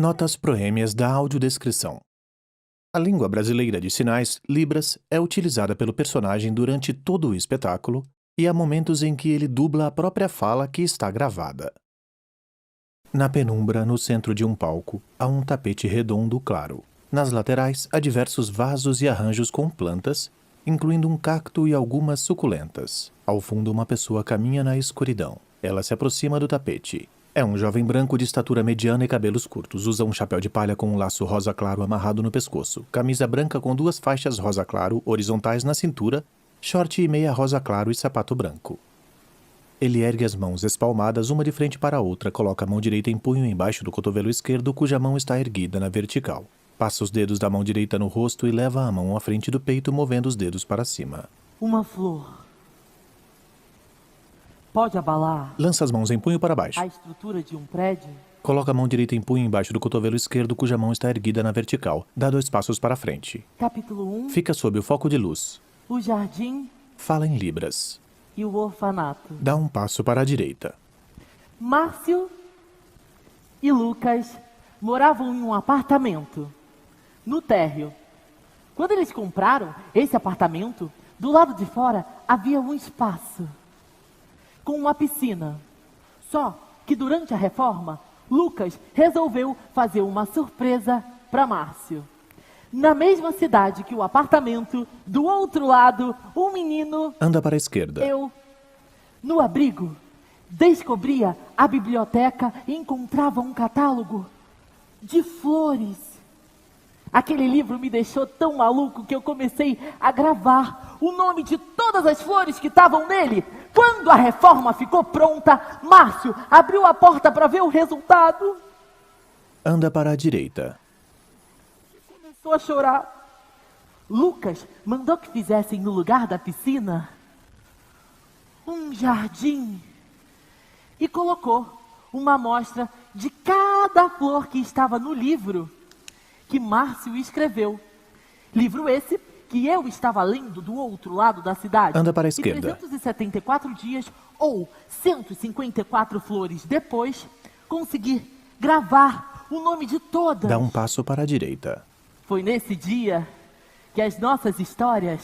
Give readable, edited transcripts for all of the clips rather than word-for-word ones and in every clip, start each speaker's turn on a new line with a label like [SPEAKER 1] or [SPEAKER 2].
[SPEAKER 1] Notas proêmias da audiodescrição. A língua brasileira de sinais, Libras, é utilizada pelo personagem durante todo o espetáculo e há momentos em que ele dubla a própria fala que está gravada. Na penumbra, no centro de um palco, há um tapete redondo claro. Nas laterais, há diversos vasos e arranjos com plantas, incluindo um cacto e algumas suculentas. Ao fundo, uma pessoa caminha na escuridão. Ela se aproxima do tapete. É um jovem branco de estatura mediana e cabelos curtos. Usa um chapéu de palha com um laço rosa claro amarrado no pescoço, camisa branca com 2 faixas rosa claro horizontais na cintura, short e meia rosa claro e sapato branco. Ele ergue as mãos espalmadas uma de frente para a outra, coloca a mão direita em punho embaixo do cotovelo esquerdo, cuja mão está erguida na vertical. Passa os dedos da mão direita no rosto e leva a mão à frente do peito, movendo os dedos para cima.
[SPEAKER 2] Uma flor pode abalar
[SPEAKER 1] Lança as mãos em punho para baixo.
[SPEAKER 2] a estrutura de um prédio?
[SPEAKER 1] Coloca a mão direita em punho embaixo do cotovelo esquerdo, cuja mão está erguida na vertical. Dá 2 passos para frente.
[SPEAKER 2] Capítulo 1.
[SPEAKER 1] Fica sob o foco de luz.
[SPEAKER 2] O jardim
[SPEAKER 1] Fala em Libras.
[SPEAKER 2] e o orfanato.
[SPEAKER 1] Dá um passo para a direita.
[SPEAKER 2] Márcio e Lucas moravam em um apartamento no térreo. Quando eles compraram esse apartamento, do lado de fora havia um espaço com uma piscina. Só que durante a reforma, Lucas resolveu fazer uma surpresa para Márcio. Na mesma cidade que o apartamento, do outro lado, um menino...
[SPEAKER 1] Anda para a esquerda.
[SPEAKER 2] Eu, no abrigo, descobria a biblioteca e encontrava um catálogo de flores. Aquele livro me deixou tão maluco que eu comecei a gravar o nome de todas as flores que estavam nele. Quando a reforma ficou pronta, Márcio abriu a porta para ver o resultado.
[SPEAKER 1] Anda para a direita.
[SPEAKER 2] Começou a chorar. Lucas mandou que fizessem no lugar da piscina um jardim e colocou uma amostra de cada flor que estava no livro que Márcio escreveu. Livro esse que eu estava lendo do outro lado da cidade.
[SPEAKER 1] Anda para a
[SPEAKER 2] E
[SPEAKER 1] esquerda.
[SPEAKER 2] 374 dias ou 154 flores depois, consegui gravar o nome de todas.
[SPEAKER 1] Dá um passo para a direita.
[SPEAKER 2] Foi nesse dia que as nossas histórias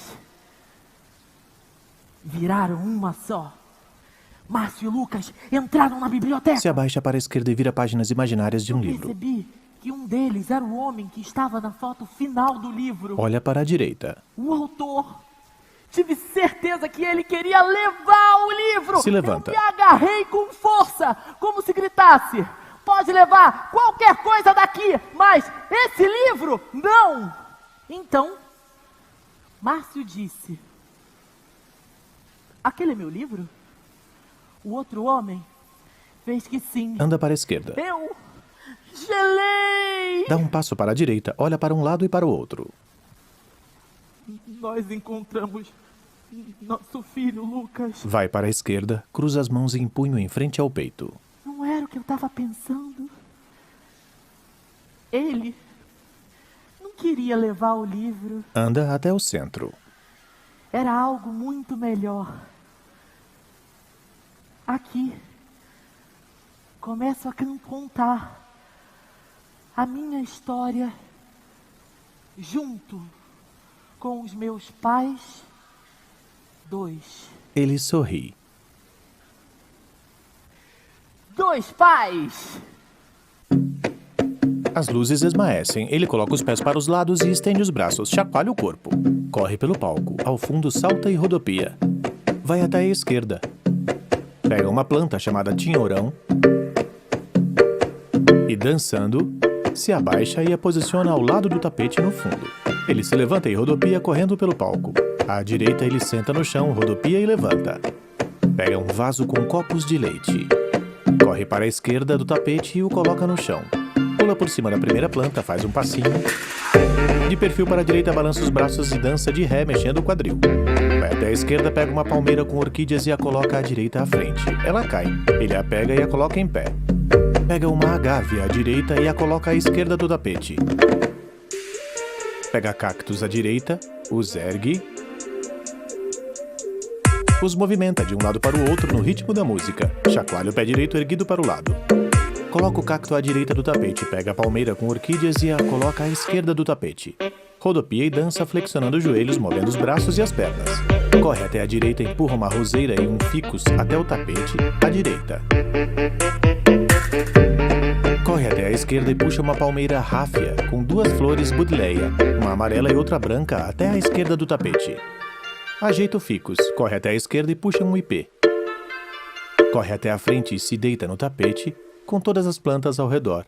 [SPEAKER 2] viraram uma só. Márcio e Lucas entraram na biblioteca.
[SPEAKER 1] Se abaixa para a esquerda e vira páginas imaginárias de um livro.
[SPEAKER 2] Percebi que um deles era o homem que estava na foto final do livro.
[SPEAKER 1] Olha para a direita.
[SPEAKER 2] O autor. Tive certeza que ele queria levar o livro.
[SPEAKER 1] Se levanta.
[SPEAKER 2] Eu me agarrei com força, como se gritasse: pode levar qualquer coisa daqui, mas esse livro, não! Então, Márcio disse: aquele é meu livro? O outro homem fez que sim.
[SPEAKER 1] Anda para a esquerda.
[SPEAKER 2] Eu gelei!
[SPEAKER 1] Dá um passo para a direita, olha para um lado e para o outro.
[SPEAKER 2] Nós encontramos nosso filho, Lucas.
[SPEAKER 1] Vai para a esquerda, cruza as mãos em punho em frente ao peito.
[SPEAKER 2] Não era o que eu estava pensando. Ele não queria levar o livro.
[SPEAKER 1] Anda até o centro.
[SPEAKER 2] Era algo muito melhor. Aqui, começo a contar a minha história junto com os meus pais, 2.
[SPEAKER 1] Ele sorri.
[SPEAKER 2] 2 pais!
[SPEAKER 1] As luzes esmaecem. Ele coloca os pés para os lados e estende os braços, chacoalha o corpo. Corre pelo palco. Ao fundo, salta e rodopia. Vai até a esquerda. Pega uma planta chamada tinhorão e, dançando, se abaixa e a posiciona ao lado do tapete no fundo. Ele se levanta e rodopia correndo pelo palco. À direita, ele senta no chão, rodopia e levanta. Pega um vaso com copos de leite. Corre para a esquerda do tapete e o coloca no chão. Pula por cima da primeira planta, faz um passinho. De perfil para a direita, balança os braços e dança de ré, mexendo o quadril. Vai até a esquerda, pega uma palmeira com orquídeas e a coloca à direita à frente. Ela cai. Ele a pega e a coloca em pé. Pega uma agave à direita e a coloca à esquerda do tapete. Pega cactos à direita, os ergue, os movimenta de um lado para o outro no ritmo da música. Chacoalha o pé direito erguido para o lado. Coloca o cacto à direita do tapete, pega a palmeira com orquídeas e a coloca à esquerda do tapete. Rodopia e dança flexionando os joelhos, movendo os braços e as pernas. Corre até a direita, empurra uma roseira e um ficus até o tapete, à direita. Corre até a esquerda e puxa uma palmeira ráfia, com 2 flores budileia, uma amarela e outra branca, até a esquerda do tapete. Ajeita o ficus, corre até a esquerda e puxa um ipê. Corre até a frente e se deita no tapete, com todas as plantas ao redor.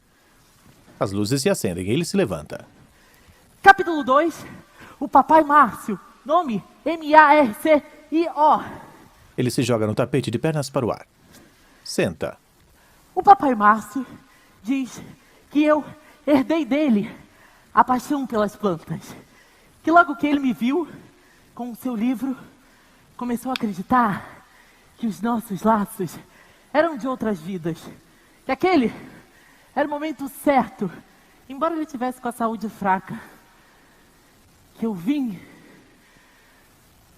[SPEAKER 1] As luzes se acendem e ele se levanta.
[SPEAKER 2] Capítulo 2. O Papai Márcio. Nome: M-A-R-C-I-O.
[SPEAKER 1] Ele se joga no tapete de pernas para o ar. Senta.
[SPEAKER 2] O Papai Márcio diz que eu herdei dele a paixão pelas plantas. Que logo que ele me viu com o seu livro, começou a acreditar que os nossos laços eram de outras vidas. Que aquele era o momento certo, embora ele tivesse com a saúde fraca, que eu vim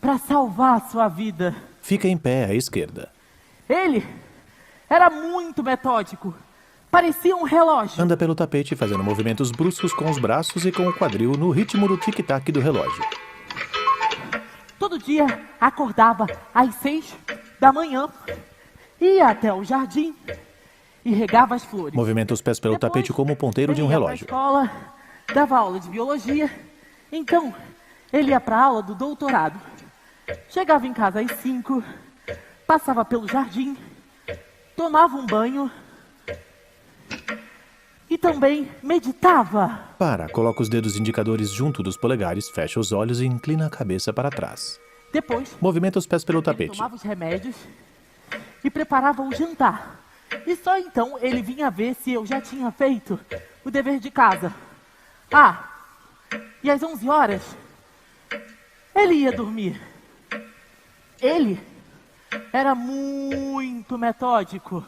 [SPEAKER 2] para salvar a sua vida.
[SPEAKER 1] Fica em pé à esquerda.
[SPEAKER 2] Ele era muito metódico. Parecia um relógio.
[SPEAKER 1] Anda pelo tapete fazendo movimentos bruscos com os braços e com o quadril no ritmo do tic-tac do relógio.
[SPEAKER 2] Todo dia acordava às 6 da manhã, ia até o jardim e regava as flores.
[SPEAKER 1] Movimenta os pés pelo
[SPEAKER 2] Depois,
[SPEAKER 1] tapete como o ponteiro de um
[SPEAKER 2] ele ia
[SPEAKER 1] relógio.
[SPEAKER 2] pra escola, dava aula de biologia. Então, ele ia para a aula do doutorado. Chegava em casa às 5, passava pelo jardim, tomava um banho e também meditava.
[SPEAKER 1] Coloca os dedos indicadores junto dos polegares, fecha os olhos e inclina a cabeça para trás.
[SPEAKER 2] Depois,
[SPEAKER 1] Movimenta os pés pelo
[SPEAKER 2] ele
[SPEAKER 1] tapete.
[SPEAKER 2] tomava os remédios e preparava o jantar. E só então ele vinha ver se eu já tinha feito o dever de casa. E às 11 horas, ele ia dormir. Ele era muito metódico.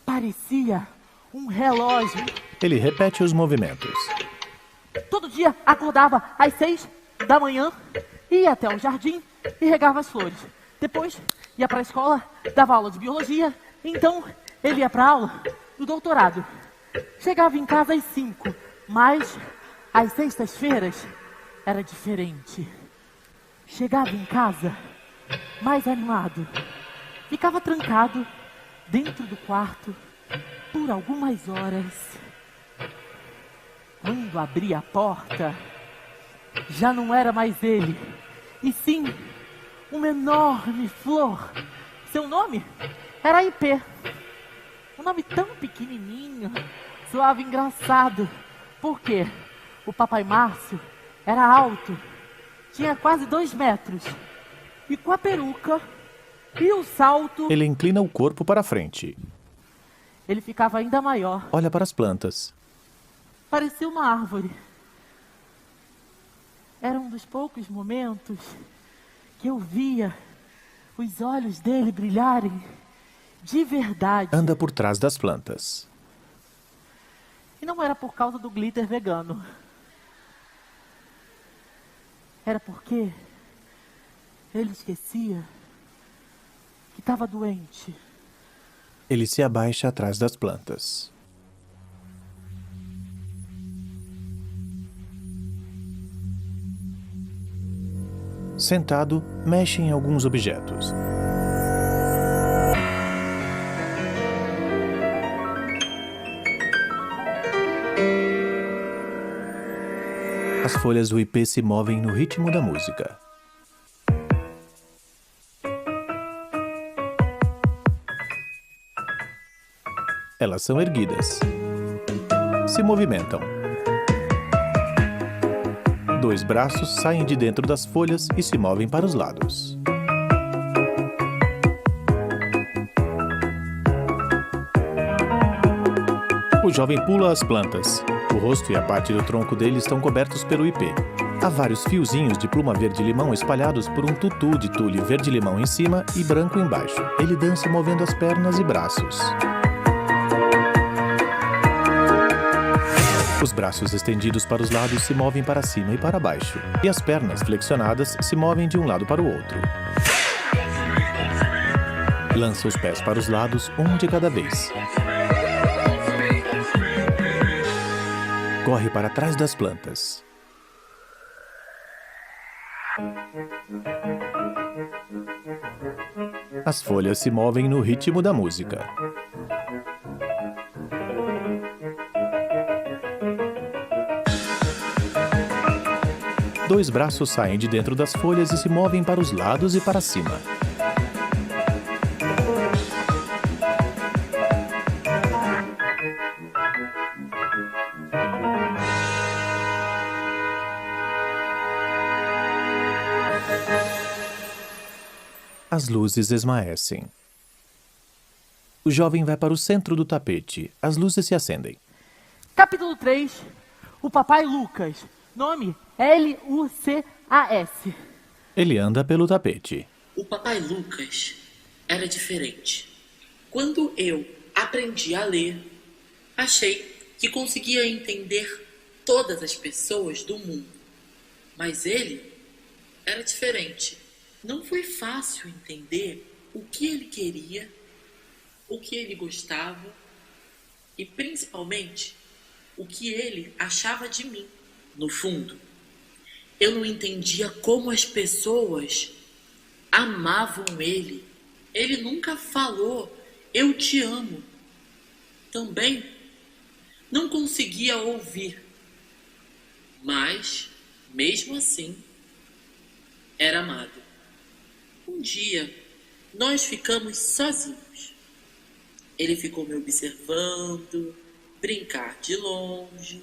[SPEAKER 2] Parecia um relógio.
[SPEAKER 1] Ele repete os movimentos.
[SPEAKER 2] Todo dia acordava às 6 da manhã, ia até o jardim e regava as flores. Depois ia para a escola, dava aula de biologia. Então ele ia para a aula do doutorado. Chegava em casa às 5, mas às sextas-feiras era diferente. Chegava em casa mais animado. Ficava trancado dentro do quarto por algumas horas. Quando abria a porta, já não era mais ele, e sim uma enorme flor. Seu nome era Ipê. Um nome tão pequenininho, soava engraçado, porque o Papai Márcio era alto, tinha quase 2 metros, e com a peruca e o salto,
[SPEAKER 1] Ele inclina o corpo para a frente.
[SPEAKER 2] ele ficava ainda maior.
[SPEAKER 1] Olha para as plantas.
[SPEAKER 2] Parecia uma árvore. Era um dos poucos momentos que eu via os olhos dele brilharem de verdade.
[SPEAKER 1] Anda por trás das plantas.
[SPEAKER 2] E não era por causa do glitter vegano. Era porque ele esquecia que estava doente.
[SPEAKER 1] Ele se abaixa atrás das plantas. Sentado, mexe em alguns objetos. As folhas do ipê se movem no ritmo da música. Elas são erguidas. Se movimentam. 2 braços saem de dentro das folhas e se movem para os lados. O jovem pula as plantas. O rosto e a parte do tronco dele estão cobertos pelo ipê. Há vários fiozinhos de pluma verde-limão espalhados por um tutu de tule verde-limão em cima e branco embaixo. Ele dança movendo as pernas e braços. Os braços estendidos para os lados se movem para cima e para baixo. E as pernas flexionadas se movem de um lado para o outro. Lança os pés para os lados, um de cada vez. Corre para trás das plantas. As folhas se movem no ritmo da música. Dois braços saem de dentro das folhas e se movem para os lados e para cima. As luzes esmaecem. O jovem vai para o centro do tapete. As luzes se acendem.
[SPEAKER 2] Capítulo 3. O Papai Lucas. Nome: Lucas.
[SPEAKER 1] Ele anda pelo tapete.
[SPEAKER 3] O Papai Lucas era diferente. Quando eu aprendi a ler, achei que conseguia entender todas as pessoas do mundo. Mas ele era diferente. Não foi fácil entender o que ele queria, o que ele gostava e, principalmente, o que ele achava de mim. No fundo, eu não entendia como as pessoas amavam ele. Ele nunca falou, eu te amo. Também não conseguia ouvir. Mas, mesmo assim, era amado. Um dia, nós ficamos sozinhos. Ele ficou me observando, brincar de longe,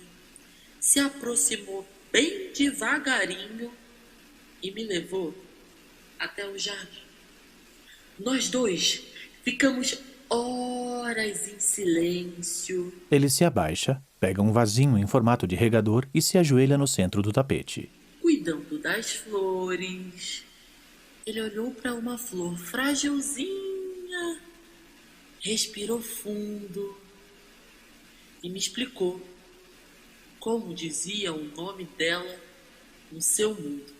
[SPEAKER 3] se aproximou bem devagarinho e me levou até o jardim. Nós dois ficamos horas em silêncio.
[SPEAKER 1] Ele se abaixa, pega um vasinho em formato de regador e se ajoelha no centro do tapete.
[SPEAKER 3] Cuidando das flores. Ele olhou para uma flor frágilzinha, respirou fundo e me explicou como dizia o nome dela no seu mundo.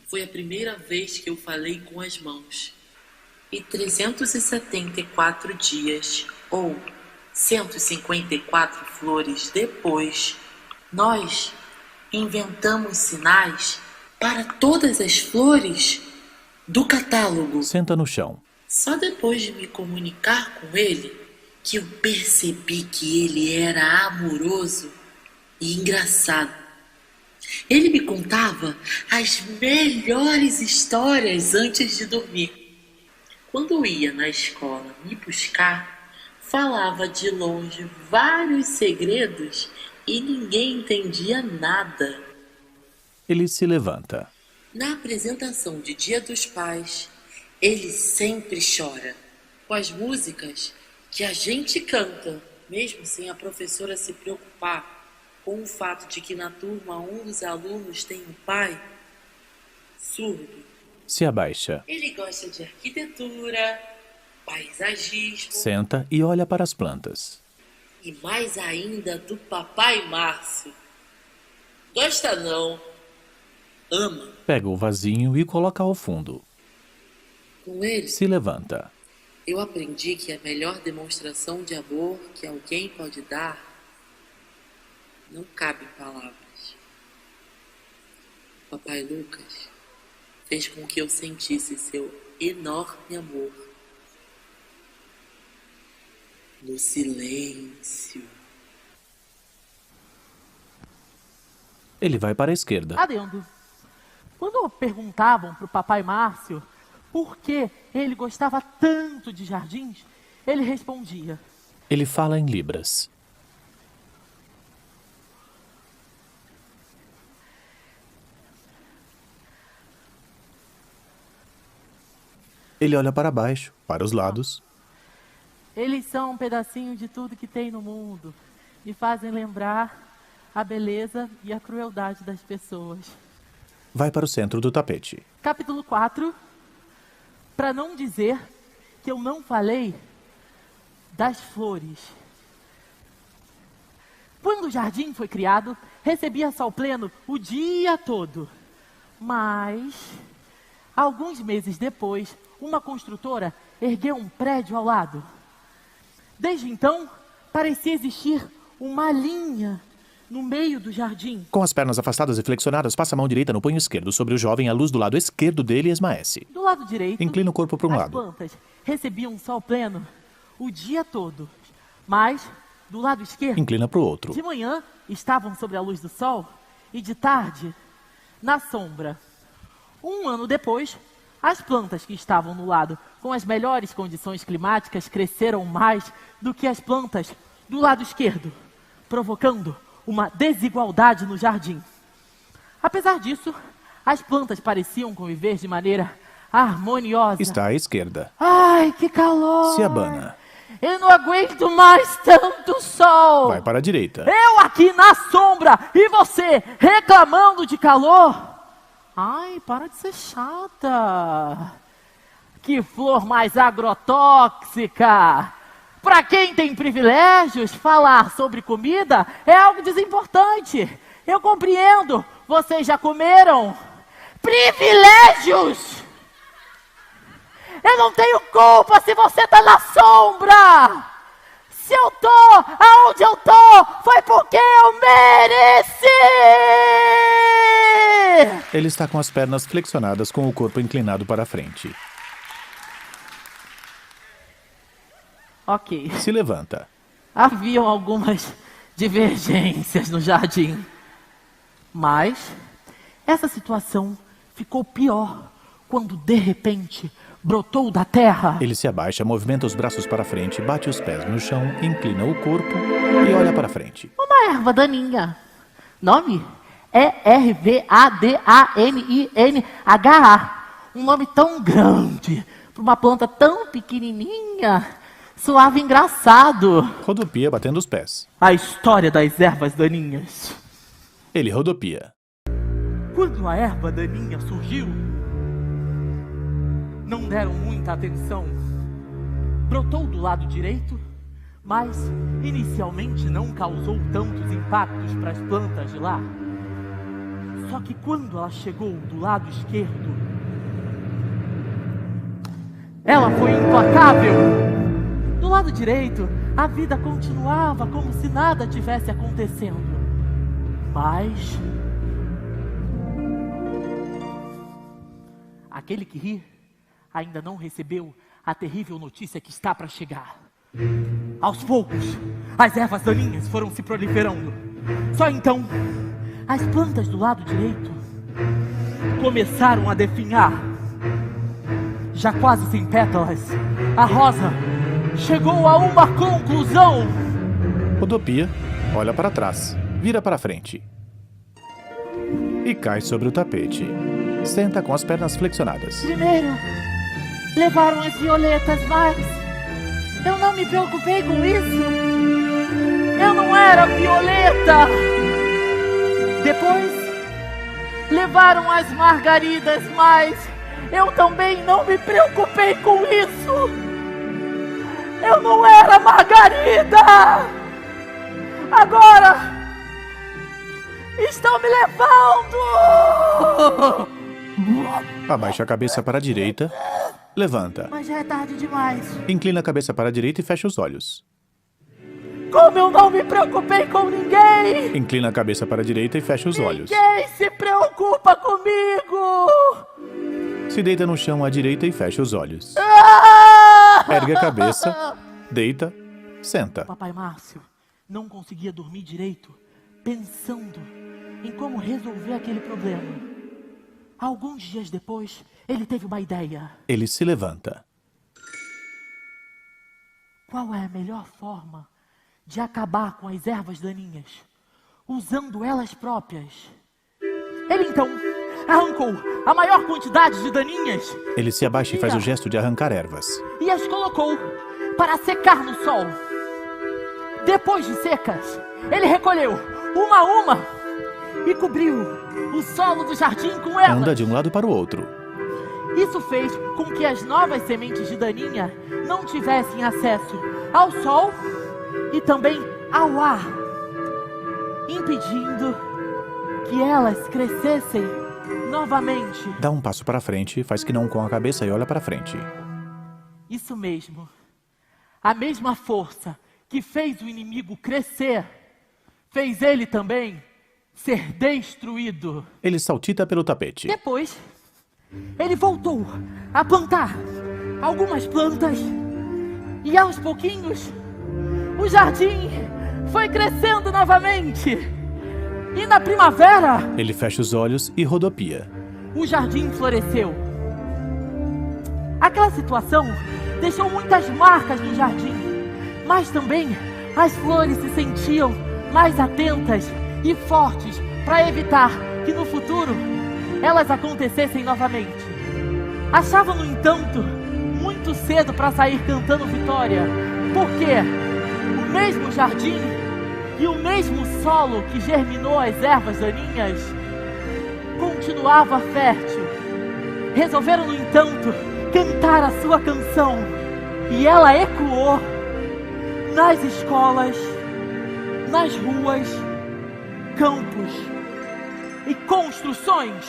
[SPEAKER 3] Foi a primeira vez que eu falei com as mãos. E 374 dias, ou 154 flores depois, nós inventamos sinais para todas as flores do catálogo.
[SPEAKER 1] Senta no chão.
[SPEAKER 3] Só depois de me comunicar com ele que eu percebi que ele era amoroso e engraçado. Ele me contava as melhores histórias antes de dormir. Quando eu ia na escola me buscar, falava de longe vários segredos e ninguém entendia nada.
[SPEAKER 1] Ele se levanta.
[SPEAKER 3] Na apresentação de Dia dos Pais, ele sempre chora com as músicas que a gente canta, mesmo sem a professora se preocupar com o fato de que na turma um dos alunos tem um pai surdo.
[SPEAKER 1] Se abaixa.
[SPEAKER 3] Ele gosta de arquitetura, paisagismo.
[SPEAKER 1] Senta e olha para as plantas.
[SPEAKER 3] E mais ainda do Papai Márcio. Gosta não, ama.
[SPEAKER 1] Pega o vasinho e coloca ao fundo.
[SPEAKER 3] Com ele,
[SPEAKER 1] Se levanta.
[SPEAKER 3] eu aprendi que a melhor demonstração de amor que alguém pode dar não cabe em palavras. Papai Lucas fez com que eu sentisse seu enorme amor no silêncio.
[SPEAKER 1] Ele vai para a esquerda.
[SPEAKER 2] Adendo. Quando perguntavam para o Papai Márcio por que ele gostava tanto de jardins, ele respondia:
[SPEAKER 1] Ele fala em libras. Ele olha para baixo, para os lados.
[SPEAKER 2] eles são um pedacinho de tudo que tem no mundo. Me fazem lembrar a beleza e a crueldade das pessoas.
[SPEAKER 1] Vai para o centro do tapete.
[SPEAKER 2] Capítulo 4. Para não dizer que eu não falei das flores. Quando o jardim foi criado, recebia sol pleno o dia todo. Mas, alguns meses depois, uma construtora ergueu um prédio ao lado. Desde então, parecia existir uma linha no meio do jardim.
[SPEAKER 1] Com as pernas afastadas e flexionadas, passa a mão direita no punho esquerdo sobre o jovem. A luz do lado esquerdo dele esmaece.
[SPEAKER 2] Do lado direito,
[SPEAKER 1] Inclina o corpo para um
[SPEAKER 2] as
[SPEAKER 1] lado.
[SPEAKER 2] plantas recebiam sol pleno o dia todo. Mas, do lado esquerdo,
[SPEAKER 1] Inclina para o outro.
[SPEAKER 2] de manhã estavam sob a luz do sol e de tarde na sombra. Um ano depois, as plantas que estavam no lado com as melhores condições climáticas cresceram mais do que as plantas do lado esquerdo, provocando uma desigualdade no jardim. Apesar disso, as plantas pareciam conviver de maneira harmoniosa.
[SPEAKER 1] Está à esquerda.
[SPEAKER 2] Ai, que calor!
[SPEAKER 1] Se abana.
[SPEAKER 2] Eu não aguento mais tanto sol!
[SPEAKER 1] Vai para a direita.
[SPEAKER 2] Eu aqui na sombra e você reclamando de calor? Ai, para de ser chata. Que flor mais agrotóxica. Para quem tem privilégios, falar sobre comida é algo desimportante. Eu compreendo. Vocês já comeram? Privilégios! Eu não tenho culpa se você tá na sombra! Se eu tô aonde eu tô, foi porque eu mereci!
[SPEAKER 1] Ele está com as pernas flexionadas, com o corpo inclinado para a frente.
[SPEAKER 2] Ok.
[SPEAKER 1] Se levanta.
[SPEAKER 2] Haviam algumas divergências no jardim. Mas essa situação ficou pior quando, de repente, brotou da terra.
[SPEAKER 1] Ele se abaixa, movimenta os braços para frente, bate os pés no chão, inclina o corpo e olha para frente.
[SPEAKER 2] Uma erva daninha. Nome? Ervadaninh. Um nome tão grande para uma planta tão pequenininha. Suave e engraçado.
[SPEAKER 1] Rodopia batendo os pés.
[SPEAKER 2] A história das ervas daninhas.
[SPEAKER 1] Ele rodopia.
[SPEAKER 2] Quando a erva daninha surgiu, não deram muita atenção. Brotou do lado direito, mas inicialmente não causou tantos impactos para as plantas de lá. Só que quando ela chegou do lado esquerdo, ela foi implacável. Do lado direito, a vida continuava como se nada tivesse acontecendo. Mas aquele que ri ainda não recebeu a terrível notícia que está para chegar. Aos poucos, as ervas daninhas foram se proliferando. Só então, as plantas do lado direito começaram a definhar. Já quase sem pétalas, a rosa chegou a uma conclusão.
[SPEAKER 1] Rodopia, olha para trás, vira para frente. E cai sobre o tapete. Senta com as pernas flexionadas.
[SPEAKER 2] Primeiro, levaram as violetas, mas eu não me preocupei com isso. Eu não era violeta. Depois, levaram as margaridas, mas eu também não me preocupei com isso. Eu não era margarida. Agora estão me levando.
[SPEAKER 1] Abaixa a cabeça para a direita. Levanta.
[SPEAKER 2] Mas já é tarde demais.
[SPEAKER 1] Inclina a cabeça para a direita e fecha os olhos.
[SPEAKER 2] Como eu não me preocupei com ninguém.
[SPEAKER 1] Inclina a cabeça para a direita e fecha os olhos.
[SPEAKER 2] Ninguém se preocupa comigo.
[SPEAKER 1] Se deita no chão à direita e fecha os olhos. Ergue a cabeça, deita, senta.
[SPEAKER 2] Papai Márcio não conseguia dormir direito, pensando em como resolver aquele problema. Alguns dias depois, ele teve uma ideia.
[SPEAKER 1] Ele se levanta.
[SPEAKER 2] Qual é a melhor forma de acabar com as ervas daninhas? Usando elas próprias. Ele então arrancou a maior quantidade de daninhas.
[SPEAKER 1] Ele se abaixa e faz o gesto de arrancar ervas.
[SPEAKER 2] E as colocou para secar no sol. Depois de secas, ele recolheu uma a uma e cobriu o solo do jardim com elas.
[SPEAKER 1] Anda de um lado para o outro.
[SPEAKER 2] Isso fez com que as novas sementes de daninha não tivessem acesso ao sol e também ao ar, impedindo que elas crescessem novamente.
[SPEAKER 1] Dá um passo para frente, faz que não com a cabeça e olha para frente.
[SPEAKER 2] Isso mesmo. A mesma força que fez o inimigo crescer fez ele também ser destruído.
[SPEAKER 1] Ele saltita pelo tapete.
[SPEAKER 2] Depois, ele voltou a plantar algumas plantas e aos pouquinhos o jardim foi crescendo novamente. E na primavera,
[SPEAKER 1] Ele fecha os olhos e rodopia.
[SPEAKER 2] o jardim floresceu. Aquela situação deixou muitas marcas no jardim, mas também as flores se sentiam mais atentas e fortes para evitar que no futuro elas acontecessem novamente. Achavam, no entanto, muito cedo para sair cantando vitória, porque o mesmo jardim e o mesmo solo que germinou as ervas daninhas continuava fértil. Resolveram, no entanto, cantar a sua canção, e ela ecoou nas escolas, nas ruas, campos e construções.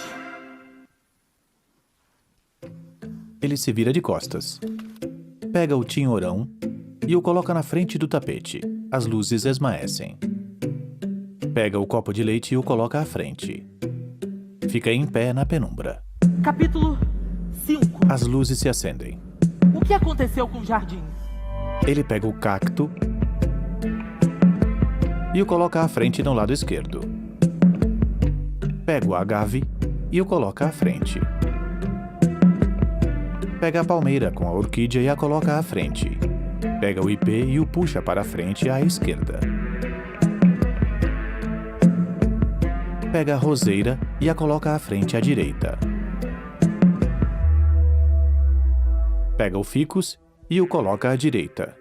[SPEAKER 1] Ele se vira de costas. Pega o tinhorão e o coloca na frente do tapete. As luzes esmaecem. Pega o copo de leite e o coloca à frente. Fica em pé na penumbra.
[SPEAKER 2] Capítulo 5.
[SPEAKER 1] As luzes se acendem.
[SPEAKER 2] O que aconteceu com o jardim?
[SPEAKER 1] Ele pega o cacto e o coloca à frente no lado esquerdo. Pega o agave e o coloca à frente. Pega a palmeira com a orquídea e a coloca à frente. Pega o ipê e o puxa para a frente à esquerda. Pega a roseira e a coloca à frente à direita. Pega o ficus e o coloca à direita.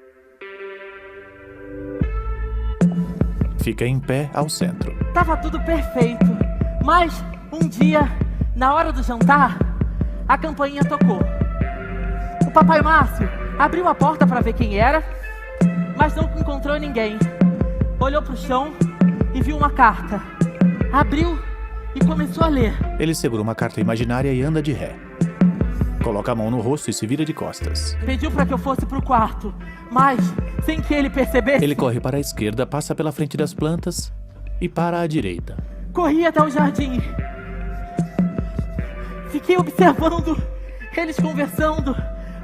[SPEAKER 1] Fica em pé ao centro.
[SPEAKER 2] Tava tudo perfeito, mas um dia, na hora do jantar, a campainha tocou. O papai Márcio abriu a porta para ver quem era, mas não encontrou ninguém. Olhou pro chão e viu uma carta. Abriu e começou a ler.
[SPEAKER 1] Ele segura uma carta imaginária e anda de ré. Coloca a mão no rosto e se vira de costas.
[SPEAKER 2] Pediu para que eu fosse pro quarto, mas, sem que ele percebesse,
[SPEAKER 1] Ele corre para a esquerda, passa pela frente das plantas e para à direita.
[SPEAKER 2] corri até o jardim. Fiquei observando eles conversando,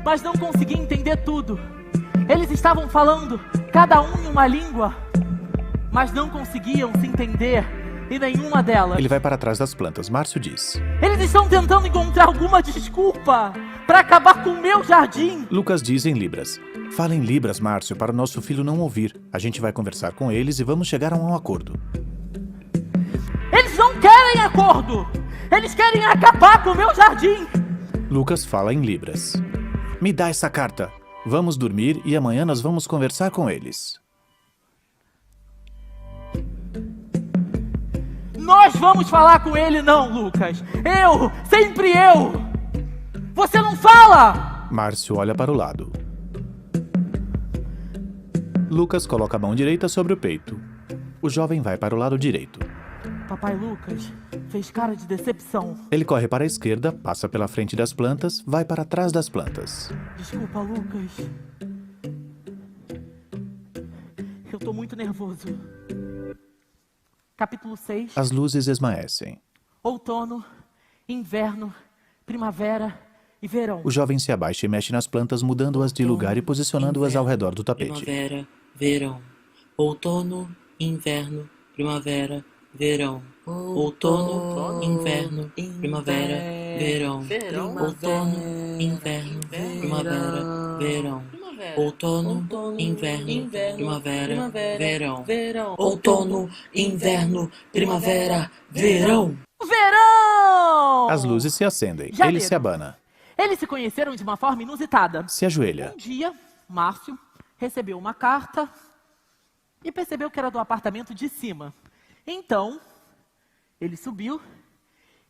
[SPEAKER 2] mas não consegui entender tudo. Eles estavam falando, cada um em uma língua, mas não conseguiam se entender em nenhuma delas.
[SPEAKER 1] Ele vai para trás das plantas. Márcio diz.
[SPEAKER 2] Eles estão tentando encontrar alguma desculpa para acabar com o meu jardim.
[SPEAKER 1] Lucas diz em libras. Fala em libras, Márcio, para o nosso filho não ouvir. A gente vai conversar com eles e vamos chegar a um acordo.
[SPEAKER 2] Eles não querem acordo. Eles querem acabar com o meu jardim.
[SPEAKER 1] Lucas fala em libras. Me dá essa carta. Vamos dormir e amanhã nós vamos conversar com eles.
[SPEAKER 2] Nós vamos falar com ele não, Lucas. Eu, sempre eu. Você não fala.
[SPEAKER 1] Márcio olha para o lado. Lucas coloca a mão direita sobre o peito. O jovem vai para o lado direito.
[SPEAKER 2] Papai Lucas fez cara de decepção.
[SPEAKER 1] Ele corre para a esquerda, passa pela frente das plantas, vai para trás das plantas.
[SPEAKER 2] Desculpa, Lucas. Eu tô muito nervoso. Capítulo 6.
[SPEAKER 1] As luzes esmaecem.
[SPEAKER 2] Outono, inverno, primavera e verão.
[SPEAKER 1] O jovem se abaixa e mexe nas plantas, mudando-as de lugar e posicionando-as ao redor do tapete.
[SPEAKER 3] Primavera, verão. Outono, inverno, primavera, verão. Outono, inverno, primavera, verão. Outono, inverno, primavera, verão. Outono, inverno, primavera, verão. Outono, inverno, primavera, verão.
[SPEAKER 2] Verão!
[SPEAKER 1] As luzes se acendem.
[SPEAKER 2] Janeiro.
[SPEAKER 1] Ele se abana.
[SPEAKER 2] Eles se conheceram de uma forma inusitada.
[SPEAKER 1] Se ajoelha.
[SPEAKER 2] Um dia, Márcio recebeu uma carta e percebeu que era do apartamento de cima. Então, ele subiu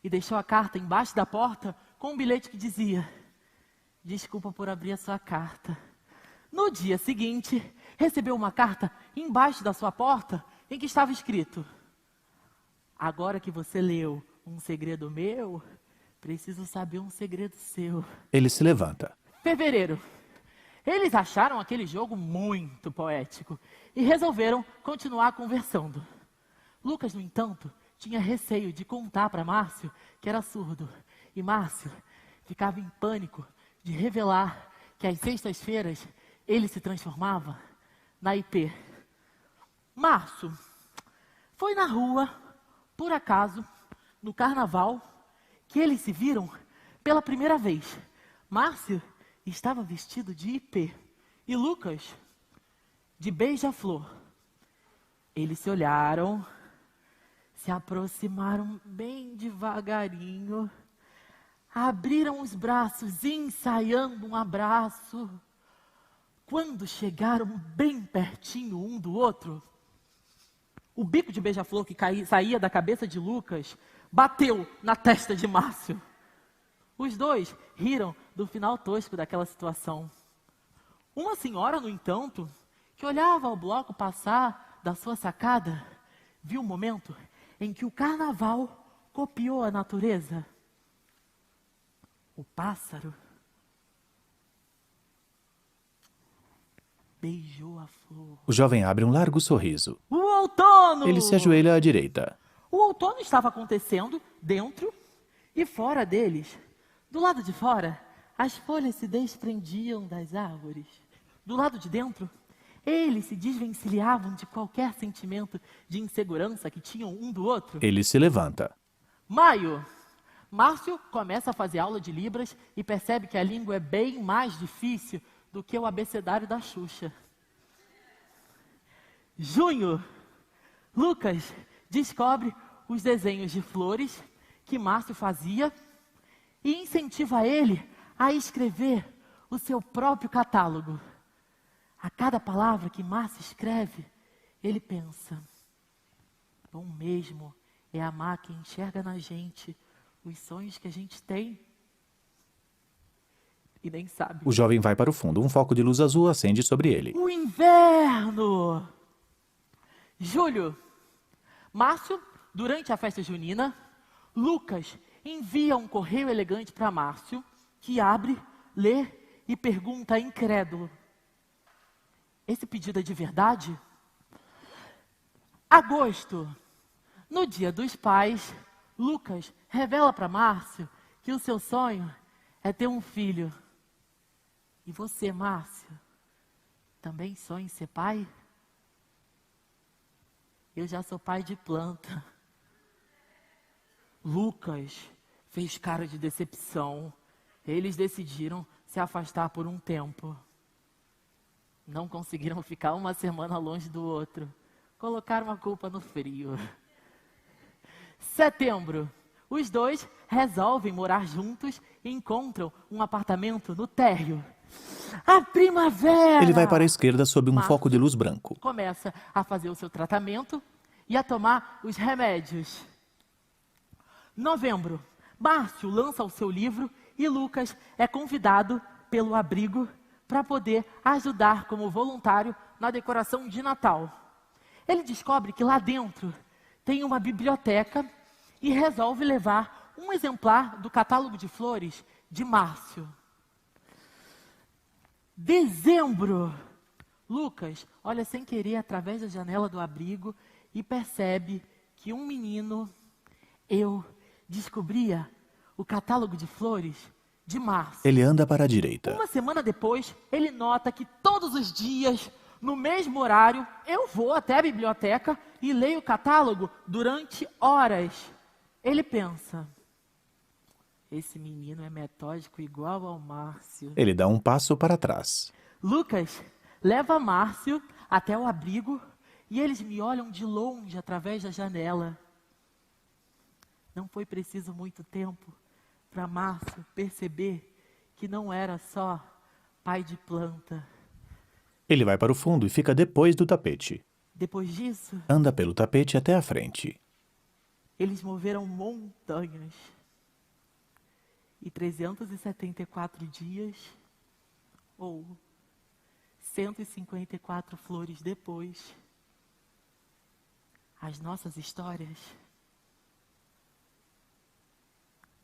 [SPEAKER 2] e deixou a carta embaixo da porta com um bilhete que dizia: desculpa por abrir a sua carta. No dia seguinte, recebeu uma carta embaixo da sua porta em que estava escrito: agora que você leu um segredo meu, preciso saber um segredo seu.
[SPEAKER 1] Ele se levanta.
[SPEAKER 2] Fevereiro. Eles acharam aquele jogo muito poético e resolveram continuar conversando. Lucas, no entanto, tinha receio de contar para Márcio que era surdo. E Márcio ficava em pânico de revelar que às sextas-feiras ele se transformava na IP. Márcio foi na rua, por acaso, no carnaval, que eles se viram pela primeira vez. Márcio estava vestido de IP e Lucas de beija-flor. Eles se olharam, se aproximaram bem devagarinho, abriram os braços, ensaiando um abraço. Quando chegaram bem pertinho um do outro, o bico de beija-flor que saía da cabeça de Lucas bateu na testa de Márcio. Os dois riram do final tosco daquela situação. Uma senhora, no entanto, que olhava o bloco passar da sua sacada, viu um momento em que o carnaval copiou a natureza. O pássaro beijou a flor.
[SPEAKER 1] O jovem abre um largo sorriso.
[SPEAKER 2] O outono!
[SPEAKER 1] Ele se ajoelha à direita.
[SPEAKER 2] O outono estava acontecendo dentro e fora deles. Do lado de fora, as folhas se desprendiam das árvores. Do lado de dentro, eles se desvencilhavam de qualquer sentimento de insegurança que tinham um do outro.
[SPEAKER 1] Ele se levanta.
[SPEAKER 2] Maio. Márcio começa a fazer aula de Libras e percebe que a língua é bem mais difícil do que o abecedário da Xuxa. Junho. Lucas descobre os desenhos de flores que Márcio fazia e incentiva ele a escrever o seu próprio catálogo. A cada palavra que Márcio escreve, ele pensa: bom mesmo é amar quem enxerga na gente os sonhos que a gente tem e nem sabe.
[SPEAKER 1] O jovem vai para o fundo. Um foco de luz azul acende sobre ele.
[SPEAKER 2] O inverno! Julho. Márcio, durante a festa junina, Lucas envia um correio elegante para Márcio, que abre, lê e pergunta incrédulo: esse pedido é de verdade? Agosto. No Dia dos Pais, Lucas revela para Márcio que o seu sonho é ter um filho. E você, Márcio, também sonha em ser pai? Eu já sou pai de planta. Lucas fez cara de decepção. Eles decidiram se afastar por um tempo. Não conseguiram ficar uma semana longe do outro. Colocaram a culpa no frio. Setembro. Os dois resolvem morar juntos e encontram um apartamento no térreo. A primavera!
[SPEAKER 1] Ele vai para a esquerda sob um
[SPEAKER 2] Márcio
[SPEAKER 1] foco de luz branco.
[SPEAKER 2] começa a fazer o seu tratamento e a tomar os remédios. Novembro. Márcio lança o seu livro e Lucas é convidado pelo abrigo para poder ajudar como voluntário na decoração de Natal. Ele descobre que lá dentro tem uma biblioteca e resolve levar um exemplar do catálogo de flores de Márcio. Dezembro. Lucas olha sem querer através da janela do abrigo e percebe que um menino, eu, descobria o catálogo de flores de Márcio.
[SPEAKER 1] Ele anda para a direita.
[SPEAKER 2] Uma semana depois, ele nota que todos os dias, no mesmo horário, eu vou até a biblioteca e leio o catálogo durante horas. Ele pensa: esse menino é metódico igual ao Márcio.
[SPEAKER 1] Ele dá um passo para trás.
[SPEAKER 2] Lucas leva Márcio até o abrigo e eles me olham de longe através da janela. Não foi preciso muito tempo para Márcio perceber que não era só pai de planta.
[SPEAKER 1] Ele vai para o fundo e fica depois do tapete.
[SPEAKER 2] Depois disso,
[SPEAKER 1] Anda pelo tapete até a frente.
[SPEAKER 2] eles moveram montanhas. E 374 dias, ou 154 flores depois, as nossas histórias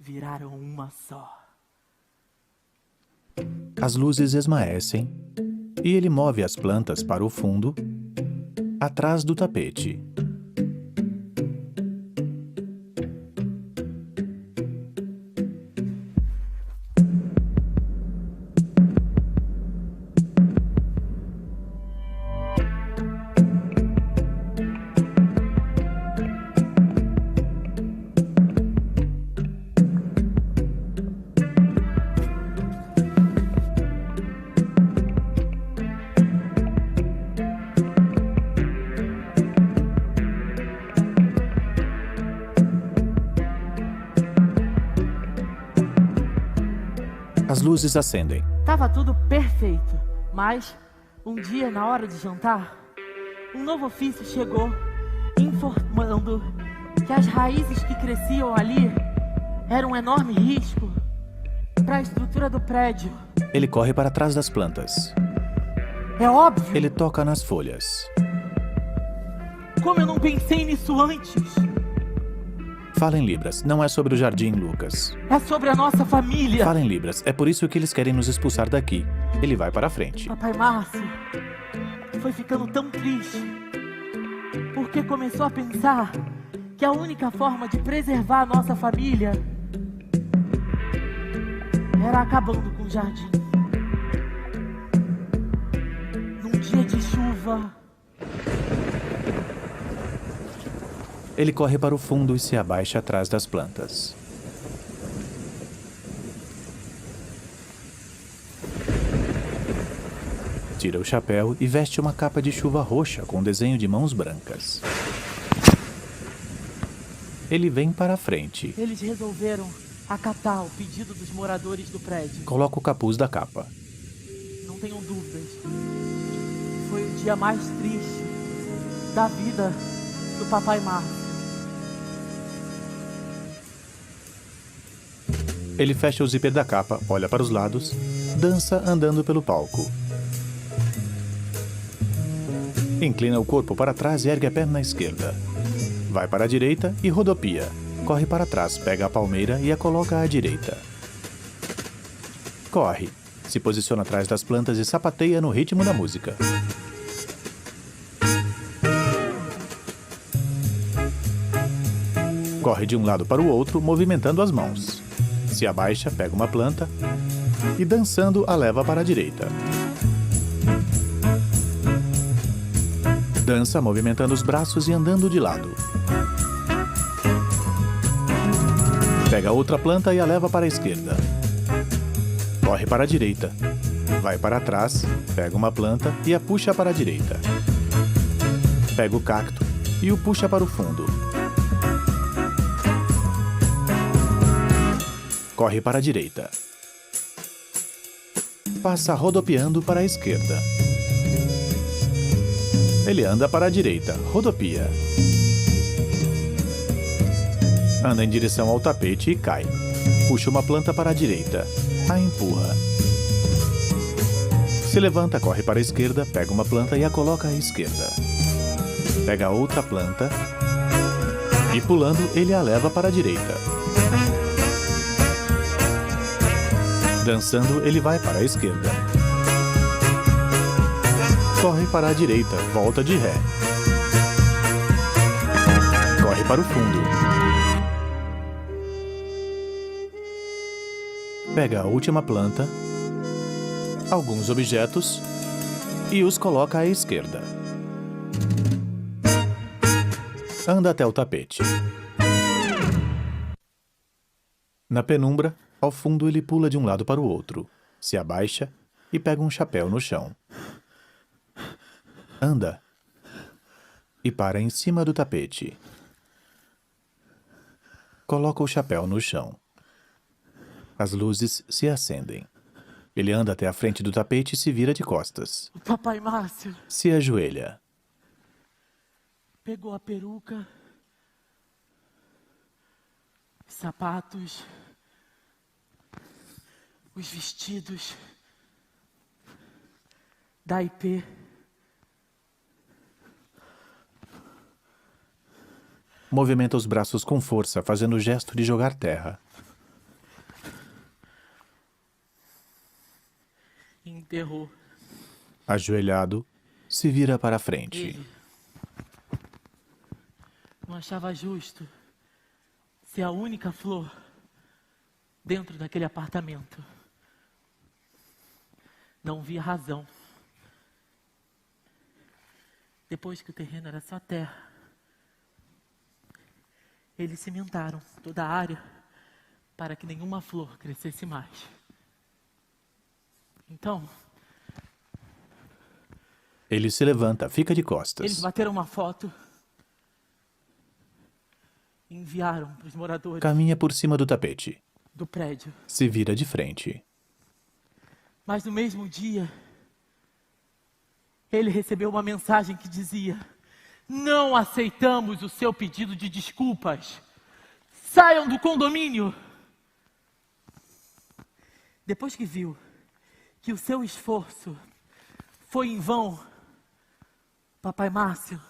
[SPEAKER 2] viraram uma só.
[SPEAKER 1] As luzes esmaecem e ele move as plantas para o fundo, atrás do tapete. As luzes acendem.
[SPEAKER 2] Tava tudo perfeito, mas um dia, na hora de jantar, um novo ofício chegou informando que as raízes que cresciam ali eram um enorme risco para a estrutura do prédio.
[SPEAKER 1] Ele corre para trás das plantas.
[SPEAKER 2] É óbvio.
[SPEAKER 1] Ele toca nas folhas.
[SPEAKER 2] Como eu não pensei nisso antes?
[SPEAKER 1] Fala em libras. Não é sobre o jardim, Lucas.
[SPEAKER 2] É sobre a nossa família.
[SPEAKER 1] Fala em libras. É por isso que eles querem nos expulsar daqui. Ele vai para a frente.
[SPEAKER 2] Papai Márcio foi ficando tão triste porque começou a pensar que a única forma de preservar a nossa família era acabando com o jardim. Num dia de chuva,
[SPEAKER 1] Ele corre para o fundo e se abaixa atrás das plantas. Tira o chapéu e veste uma capa de chuva roxa com desenho de mãos brancas. Ele vem para a frente.
[SPEAKER 2] eles resolveram acatar o pedido dos moradores do prédio.
[SPEAKER 1] Coloca o capuz da capa.
[SPEAKER 2] Não tenham dúvidas. Foi o dia mais triste da vida do Papai Márcio.
[SPEAKER 1] Ele fecha o zíper da capa, olha para os lados, dança andando pelo palco. Inclina o corpo para trás e ergue a perna esquerda. Vai para a direita e rodopia. Corre para trás, pega a palmeira e a coloca à direita. Corre. Se posiciona atrás das plantas e sapateia no ritmo da música. Corre de um lado para o outro, movimentando as mãos. Se abaixa, pega uma planta e, dançando, a leva para a direita. Dança, movimentando os braços e andando de lado. Pega outra planta e a leva para a esquerda. Corre para a direita. Vai para trás, pega uma planta e a puxa para a direita. Pega o cacto e o puxa para o fundo. Corre para a direita. Passa rodopiando para a esquerda. Ele anda para a direita, rodopia. Anda em direção ao tapete e cai. Puxa uma planta para a direita. A empurra. Se levanta, corre para a esquerda, pega uma planta e a coloca à esquerda. Pega outra planta e, pulando, ele a leva para a direita. Dançando, ele vai para a esquerda. Corre para a direita, volta de ré. Corre para o fundo. Pega a última planta, alguns objetos e os coloca à esquerda. Anda até o tapete. Na penumbra, ao fundo, ele pula de um lado para o outro, se abaixa e pega um chapéu no chão. Anda e para em cima do tapete. Coloca o chapéu no chão. As luzes se acendem. Ele anda até a frente do tapete e se vira de costas.
[SPEAKER 2] O Papai Márcio
[SPEAKER 1] Se ajoelha.
[SPEAKER 2] pegou a peruca, os sapatos, os vestidos da IP.
[SPEAKER 1] Movimenta os braços com força, fazendo o gesto de jogar terra.
[SPEAKER 2] Enterrou.
[SPEAKER 1] Ajoelhado, se vira para a frente.
[SPEAKER 2] Ele não achava justo ser a única flor dentro daquele apartamento. Não via razão. Depois que o terreno era só terra, eles cimentaram toda a área para que nenhuma flor crescesse mais. Então,
[SPEAKER 1] Ele se levanta, fica de
[SPEAKER 2] eles
[SPEAKER 1] costas.
[SPEAKER 2] bateram uma foto e enviaram para os moradores
[SPEAKER 1] Caminha por cima do tapete.
[SPEAKER 2] do prédio.
[SPEAKER 1] Se vira de frente.
[SPEAKER 2] Mas no mesmo dia, ele recebeu uma mensagem que dizia: não aceitamos o seu pedido de desculpas. Saiam do condomínio. Depois que viu que o seu esforço foi em vão, Papai Márcio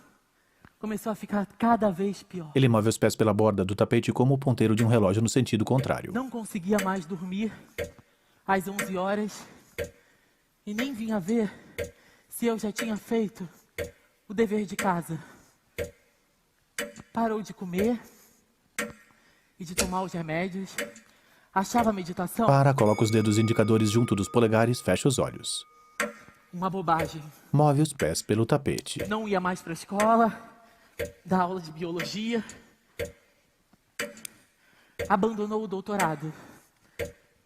[SPEAKER 2] começou a ficar cada vez pior.
[SPEAKER 1] Ele move os pés pela borda do tapete como o ponteiro de um relógio no sentido contrário.
[SPEAKER 2] Não conseguia mais dormir às 11 horas e nem vinha ver se eu já tinha feito o dever de casa. Parou de comer e de tomar os remédios. Achava a meditação
[SPEAKER 1] Coloca os dedos indicadores junto dos polegares, fecha os olhos.
[SPEAKER 2] uma bobagem.
[SPEAKER 1] Move os pés pelo tapete.
[SPEAKER 2] Não ia mais para a escola, dar aula de biologia. Abandonou o doutorado.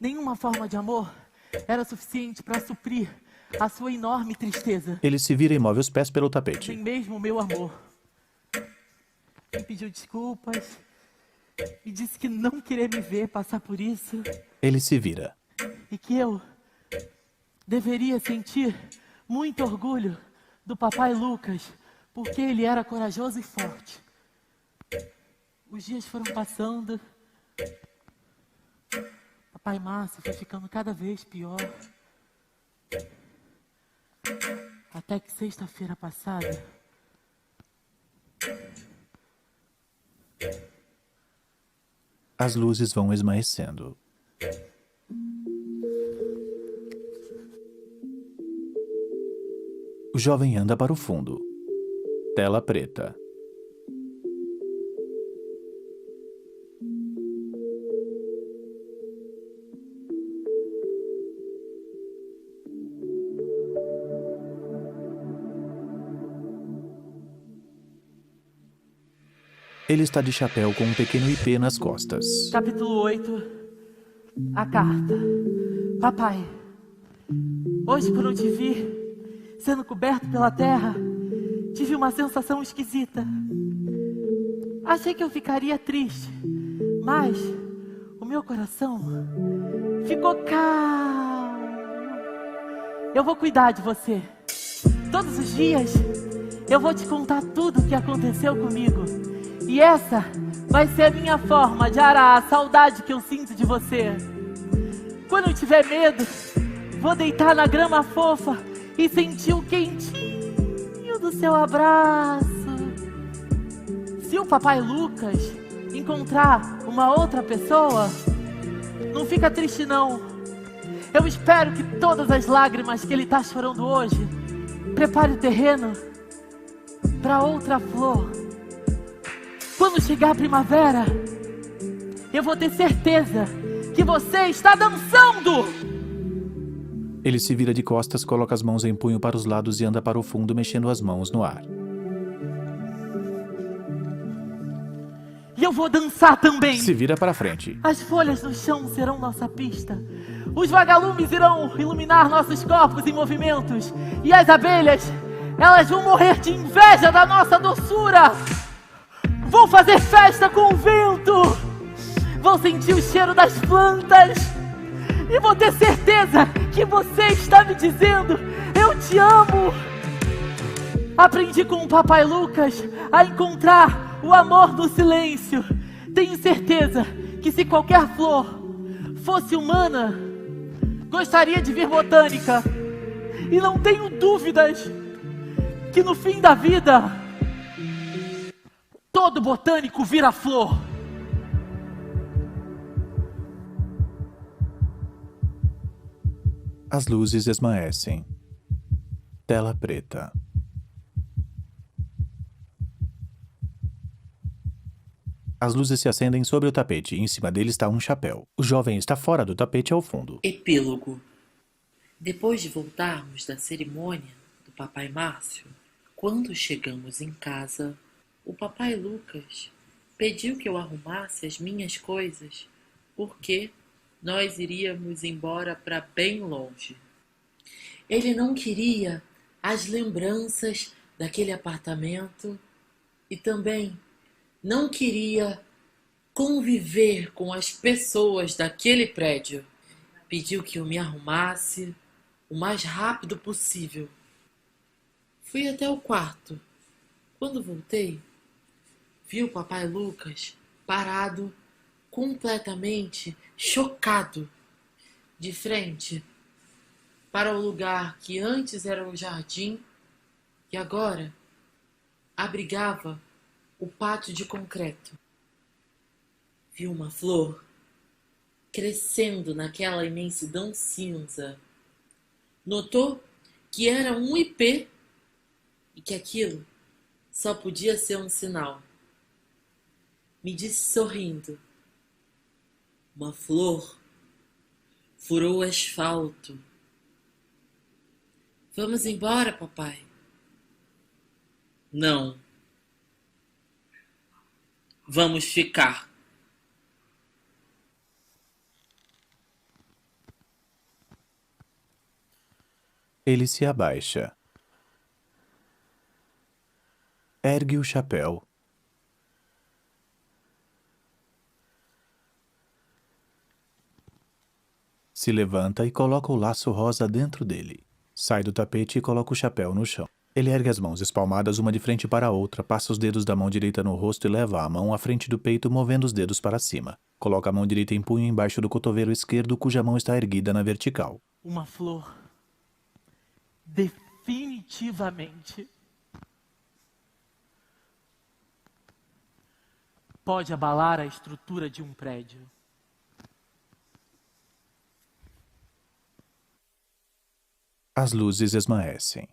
[SPEAKER 2] Nenhuma forma de amor era suficiente para suprir a sua enorme tristeza.
[SPEAKER 1] Ele se vira e move os pés pelo tapete.
[SPEAKER 2] Nem mesmo o meu amor. Me pediu desculpas e disse que não queria me ver passar por isso
[SPEAKER 1] Ele se vira.
[SPEAKER 2] e que eu deveria sentir muito orgulho do papai Lucas, porque ele era corajoso e forte. Os dias foram passando. Papai Márcio foi ficando cada vez pior. Até que sexta-feira passada,
[SPEAKER 1] As luzes vão esmaecendo. O jovem anda para o fundo. Tela preta. Ele está de chapéu com um pequeno IP nas costas.
[SPEAKER 2] capítulo 8, a carta. Papai, hoje quando eu te vi sendo coberto pela terra, tive uma sensação esquisita. Achei que eu ficaria triste, mas o meu coração ficou calmo. Eu vou cuidar de você. Todos os dias eu vou te contar tudo o que aconteceu comigo. E essa vai ser a minha forma de arar a saudade que eu sinto de você. Quando eu tiver medo, vou deitar na grama fofa e sentir o quentinho do seu abraço. Se o papai Lucas encontrar uma outra pessoa, não fica triste não. Eu espero que todas as lágrimas que ele está chorando hoje prepare o terreno para outra flor. Quando chegar a primavera, eu vou ter certeza que você está dançando!
[SPEAKER 1] Ele se vira de costas, coloca as mãos em punho para os lados e anda para o fundo, mexendo as mãos no ar.
[SPEAKER 2] E eu vou dançar também!
[SPEAKER 1] Se vira para frente.
[SPEAKER 2] As folhas no chão serão nossa pista. Os vagalumes irão iluminar nossos corpos em movimentos. E as abelhas, elas vão morrer de inveja da nossa doçura. Vou fazer festa com o vento. Vou sentir o cheiro das plantas. E vou ter certeza que você está me dizendo: eu te amo. Aprendi com o papai Lucas a encontrar o amor no silêncio. Tenho certeza que se qualquer flor fosse humana, gostaria de vir botânica. E não tenho dúvidas que no fim da vida, todo botânico vira flor.
[SPEAKER 1] As luzes esmaecem. Tela preta. As luzes se acendem sobre o tapete e em cima dele está um chapéu. O jovem está fora do tapete ao fundo.
[SPEAKER 3] Epílogo. Depois de voltarmos da cerimônia do papai Márcio, quando chegamos em casa, o papai Lucas pediu que eu arrumasse as minhas coisas, porque nós iríamos embora para bem longe. Ele não queria as lembranças daquele apartamento e também não queria conviver com as pessoas daquele prédio. Pediu que eu me arrumasse o mais rápido possível. Fui até o quarto. Quando voltei, vi o papai Lucas parado, completamente chocado, de frente para o lugar que antes era o jardim e agora abrigava o pátio de concreto. Vi uma flor crescendo naquela imensidão cinza. Notou que era um ipê e que aquilo só podia ser um sinal. Me disse sorrindo: uma flor furou o asfalto. Vamos embora, papai? Não. Vamos ficar.
[SPEAKER 1] Ele se abaixa. Ergue o chapéu. Se levanta e coloca o laço rosa dentro dele. Sai do tapete e coloca o chapéu no chão. Ele ergue as mãos espalmadas uma de frente para a outra, passa os dedos da mão direita no rosto e leva a mão à frente do peito, movendo os dedos para cima. Coloca a mão direita em punho embaixo do cotovelo esquerdo, cuja mão está erguida na vertical.
[SPEAKER 2] Uma flor. Definitivamente. Pode abalar a estrutura de um prédio.
[SPEAKER 1] As luzes esmaecem.